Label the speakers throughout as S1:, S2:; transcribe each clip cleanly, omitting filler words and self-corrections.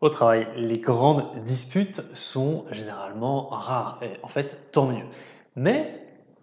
S1: Au travail, les grandes disputes sont généralement rares et en fait tant mieux. Mais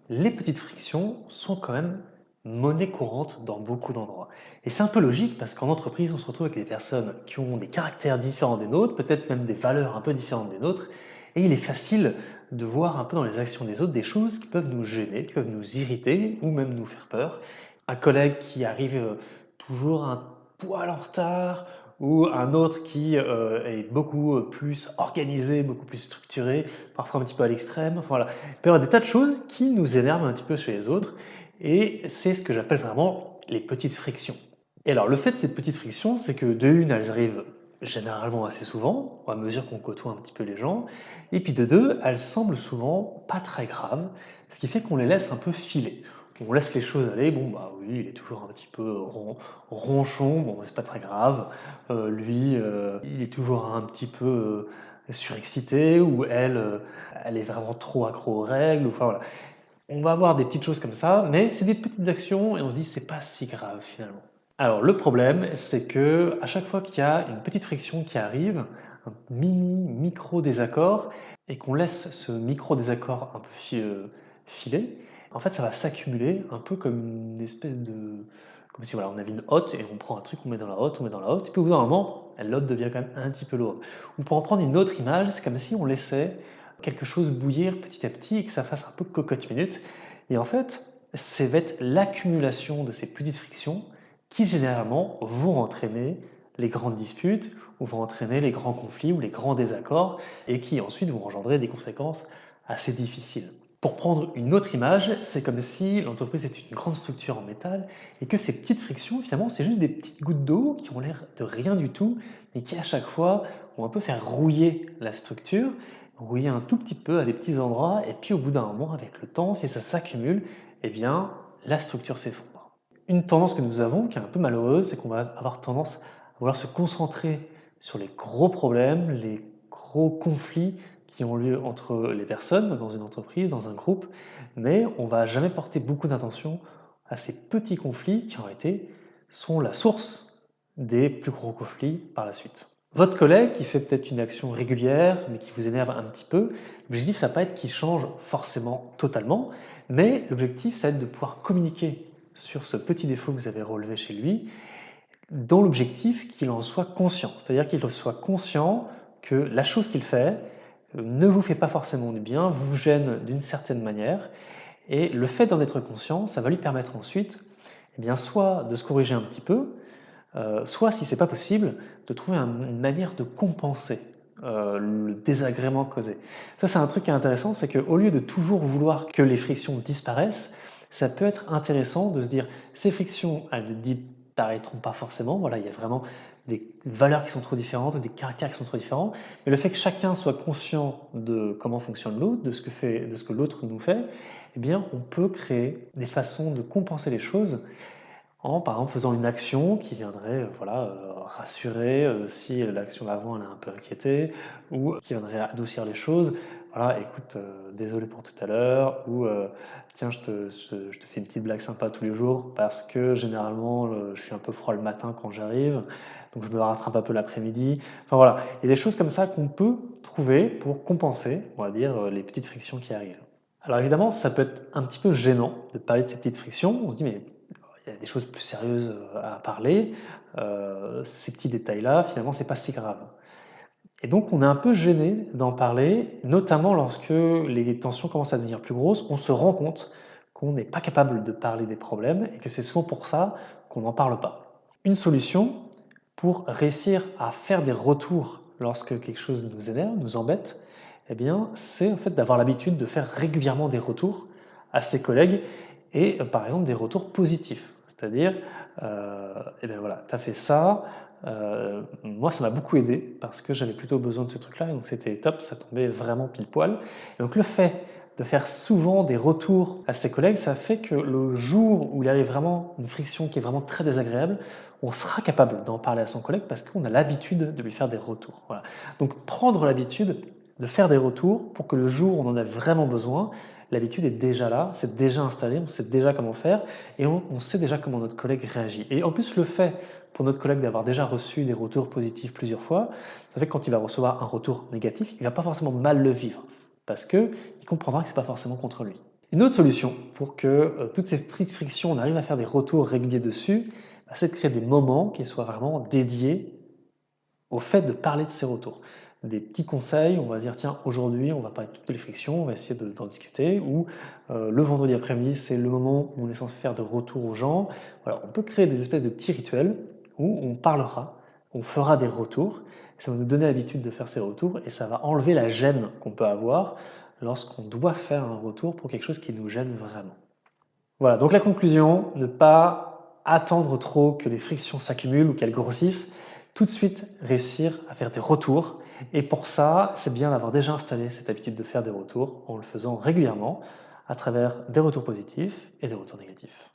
S1: les petites frictions sont quand même monnaie courante dans beaucoup d'endroits. Et c'est un peu logique parce qu'en entreprise, on se retrouve avec des personnes qui ont des caractères différents des nôtres, peut-être même des valeurs un peu différentes des nôtres, et il est facile de voir un peu dans les actions des autres des choses qui peuvent nous gêner, qui peuvent nous irriter ou même nous faire peur. Un collègue qui arrive toujours un poil en retard, ou un autre qui est beaucoup plus organisé, beaucoup plus structuré, parfois un petit peu à l'extrême. Enfin, voilà. Il peut y avoir des tas de choses qui nous énervent un petit peu chez les autres, et c'est ce que j'appelle vraiment les petites frictions. Et alors, le fait de ces petites frictions, c'est que de une, elles arrivent généralement assez souvent, à mesure qu'on côtoie un petit peu les gens, et puis de deux, elles semblent souvent pas très graves, ce qui fait qu'on les laisse un peu filer. On laisse les choses aller, bon bah oui, il est toujours un petit peu ronchon, bon c'est pas très grave, lui, il est toujours un petit peu surexcité, ou elle, elle est vraiment trop accro aux règles, enfin voilà. On va avoir des petites choses comme ça, mais c'est des petites actions et on se dit c'est pas si grave finalement. Alors le problème, c'est que à chaque fois qu'il y a une petite friction qui arrive, un micro désaccord, et qu'on laisse ce micro désaccord un peu filer, en fait ça va s'accumuler un peu comme une espèce de, comme si voilà, on avait une hotte et on prend un truc, on met dans la hotte, on met dans la hotte, et puis au bout d'un moment, la hotte devient quand même un petit peu lourde. Ou pour en prendre une autre image, c'est comme si on laissait quelque chose bouillir petit à petit et que ça fasse un peu cocotte minute. Et en fait, c'est va être l'accumulation de ces petites frictions qui généralement vont entraîner les grandes disputes ou vont entraîner les grands conflits ou les grands désaccords et qui ensuite vont engendrer des conséquences assez difficiles. Pour prendre une autre image, c'est comme si l'entreprise était une grande structure en métal et que ces petites frictions, finalement, c'est juste des petites gouttes d'eau qui ont l'air de rien du tout, mais qui à chaque fois vont un peu faire rouiller la structure, rouiller un tout petit peu à des petits endroits, et puis au bout d'un moment, avec le temps, si ça s'accumule, eh bien, la structure s'effondre. Une tendance que nous avons, qui est un peu malheureuse, c'est qu'on va avoir tendance à vouloir se concentrer sur les gros problèmes, les gros conflits qui ont lieu entre les personnes dans une entreprise, dans un groupe, mais on ne va jamais porter beaucoup d'attention à ces petits conflits qui en réalité sont la source des plus gros conflits par la suite. Votre collègue qui fait peut-être une action régulière mais qui vous énerve un petit peu, l'objectif ça va pas être qu'il change forcément totalement, mais l'objectif ça va être de pouvoir communiquer sur ce petit défaut que vous avez relevé chez lui, dans l'objectif qu'il en soit conscient. C'est-à-dire qu'il soit conscient que la chose qu'il fait ne vous fait pas forcément du bien, vous gêne d'une certaine manière, et le fait d'en être conscient, ça va lui permettre ensuite, eh bien, soit de se corriger un petit peu, soit, si c'est pas possible, de trouver une manière de compenser le désagrément causé. Ça, c'est un truc qui est intéressant, c'est qu'au lieu de toujours vouloir que les frictions disparaissent, ça peut être intéressant de se dire ces frictions, elles ne disparaîtront pas forcément. Voilà, il y a vraiment des valeurs qui sont trop différentes, des caractères qui sont trop différents. Mais le fait que chacun soit conscient de comment fonctionne l'autre, de ce que l'autre nous fait, eh bien, on peut créer des façons de compenser les choses en, par exemple, faisant une action qui viendrait voilà, rassurer si l'action d'avant elle a un peu inquiété, ou qui viendrait adoucir les choses. Voilà, écoute, désolé pour tout à l'heure, ou tiens, je te fais une petite blague sympa tous les jours parce que généralement je suis un peu froid le matin quand j'arrive, donc je me rattrape un peu l'après-midi. Enfin voilà, il y a des choses comme ça qu'on peut trouver pour compenser, on va dire, les petites frictions qui arrivent. Alors évidemment, ça peut être un petit peu gênant de parler de ces petites frictions. On se dit, mais il y a des choses plus sérieuses à parler. Ces petits détails-là, finalement, c'est pas si grave. Et donc, on est un peu gêné d'en parler, notamment lorsque les tensions commencent à devenir plus grosses. On se rend compte qu'on n'est pas capable de parler des problèmes et que c'est souvent pour ça qu'on n'en parle pas. Une solution pour réussir à faire des retours lorsque quelque chose nous énerve, nous embête, eh bien, c'est en fait d'avoir l'habitude de faire régulièrement des retours à ses collègues et par exemple des retours positifs. C'est-à-dire, eh bien voilà, tu as fait ça, moi ça m'a beaucoup aidé parce que j'avais plutôt besoin de ce truc-là, donc c'était top, ça tombait vraiment pile poil. Et donc le fait de faire souvent des retours à ses collègues, ça fait que le jour où il arrive vraiment une friction qui est vraiment très désagréable, on sera capable d'en parler à son collègue parce qu'on a l'habitude de lui faire des retours. Voilà. Donc prendre l'habitude de faire des retours pour que le jour où on en a vraiment besoin, l'habitude est déjà là, c'est déjà installé, on sait déjà comment faire et on sait déjà comment notre collègue réagit. Et en plus, le fait pour notre collègue d'avoir déjà reçu des retours positifs plusieurs fois, ça fait que quand il va recevoir un retour négatif, il ne va pas forcément mal le vivre parce qu'il comprendra que ce n'est pas forcément contre lui. Une autre solution pour que toutes ces petites frictions, on arrive à faire des retours réguliers dessus, bah, c'est de créer des moments qui soient vraiment dédiés au fait de parler de ces retours. Des petits conseils, on va dire tiens, aujourd'hui on va parler de toutes les frictions, on va essayer d'en discuter, ou le vendredi après-midi c'est le moment où on est censé faire de retours aux gens. Voilà, on peut créer des espèces de petits rituels où on parlera, on fera des retours, ça va nous donner l'habitude de faire ces retours et ça va enlever la gêne qu'on peut avoir lorsqu'on doit faire un retour pour quelque chose qui nous gêne vraiment. Voilà, donc la conclusion, ne pas attendre trop que les frictions s'accumulent ou qu'elles grossissent, tout de suite réussir à faire des retours. Et pour ça, c'est bien d'avoir déjà installé cette habitude de faire des retours en le faisant régulièrement à travers des retours positifs et des retours négatifs.